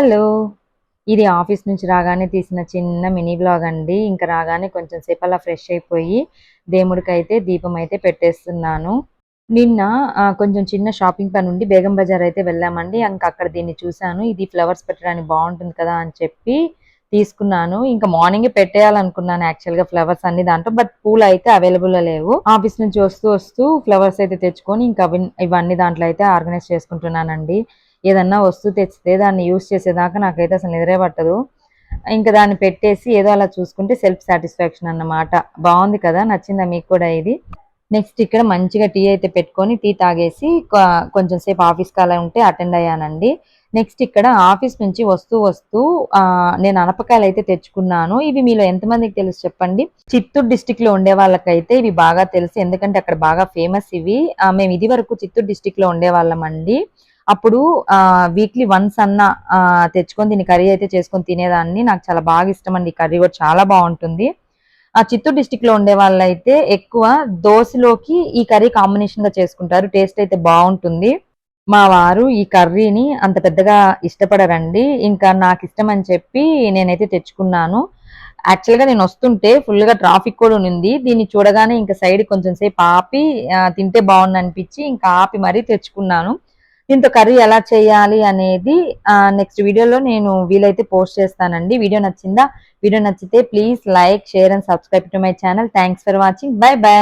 Hello! ఇది office నుంచి రాగానే తీసిన చిన్న మినీ వ్లాగ్ అండి. ఇంక రాగానే కొంచెం సేపు అలా ఫ్రెష్ అయిపోయి, దేవుడికైతే దీపం అయితే పెట్టేస్తున్నాను. నిన్న కొంచెం చిన్న షాపింగ్ పనుండి బేగం బజార్ అయితే వెళ్ళామండి. ఇంక అక్కడ దీన్ని చూసాను. ఇది ఫ్లవర్స్ పెట్టడానికి బావుంటుంది కదా అని చెప్పి తీసుకున్నాను. ఇంక మార్నింగే పెట్టేయాలనుకున్నాను యాక్చువల్‌గా ఫ్లవర్స్ అన్ని దాంట్లో. బట్ పూలయితే అవైలబుల్‌లో లేవు. ఆఫీస్ నుంచి వస్తూ ఫ్లవర్స్ అయితే తెచ్చుకొని ఇంక ఇవన్నీ దాంట్లో అయితే ఆర్గనైజ్ చేసుకుంటున్నానండి. ఏదన్నా వస్తువు తెచ్చితే దాన్ని యూజ్ చేసేదాకా నాకైతే అసలు నిద్రే పట్టదు. ఇంక దాన్ని పెట్టేసి ఏదో అలా చూసుకుంటే సెల్ఫ్ సాటిస్ఫాక్షన్ అన్నమాట. బావుంది కదా! నచ్చిందా మీకు కూడా ఇది? నెక్స్ట్ ఇక్కడ మంచిగా టీ అయితే పెట్టుకొని టీ తాగేసి కొంచెం సేపు ఆఫీస్‌కి అలా ఉంటే అటెండ్ అయ్యానండి. నెక్స్ట్ ఇక్కడ ఆఫీస్ నుంచి వస్తూ నేను అనపకాయలైతే తెచ్చుకున్నాను. ఇవి మీలో ఎంతమందికి తెలుసు చెప్పండి? చిత్తూరు డిస్ట్రిక్ట్‌లో ఉండే వాళ్ళకైతే ఇవి బాగా తెలుసు. ఎందుకంటే అక్కడ బాగా ఫేమస్ ఇవి. మేము ఇదివరకు చిత్తూరు డిస్ట్రిక్ట్‌లో ఉండేవాళ్ళమండి. అప్పుడు వీక్లీ వన్స్ అన్నా తెచ్చుకొని దీన్ని కర్రీ అయితే చేసుకొని తినేదాన్ని. నాకు చాలా బాగా ఇష్టమండి. ఈ కర్రీ కూడా చాలా బావుంటుంది. చిత్తూరు డిస్ట్రిక్ట్‌లో ఉండేవాళ్ళైతే ఎక్కువ దోసలోకి ఈ కర్రీ కాంబినేషన్‌గా చేసుకుంటారు. టేస్ట్ అయితే బావుంటుంది. మా వారు ఈ కర్రీని అంత పెద్దగా ఇష్టపడరండి. ఇంకా నాకిష్టమని చెప్పి నేనైతే తెచ్చుకున్నాను. యాక్చువల్‌గా నేనొస్తుంటే ఫుల్‌గా ట్రాఫిక్ కూడా ఉన్నింది. దీన్ని చూడగానే ఇంక సైడ్‌కి కొంచెం సేపు ఆపి తింటే బావుండనిపిచ్చి ఇంకా ఆపి మరీ తెచ్చుకున్నాను. దీంతో కర్రీ ఎలా చేయాలి అనేది నెక్స్ట్ వీడియోలో నేను వీలైతే పోస్ట్ చేస్తానండి. వీడియో నచ్చిందా? వీడియో నచ్చితే please like, share and subscribe to my channel. Thanks for watching. By by.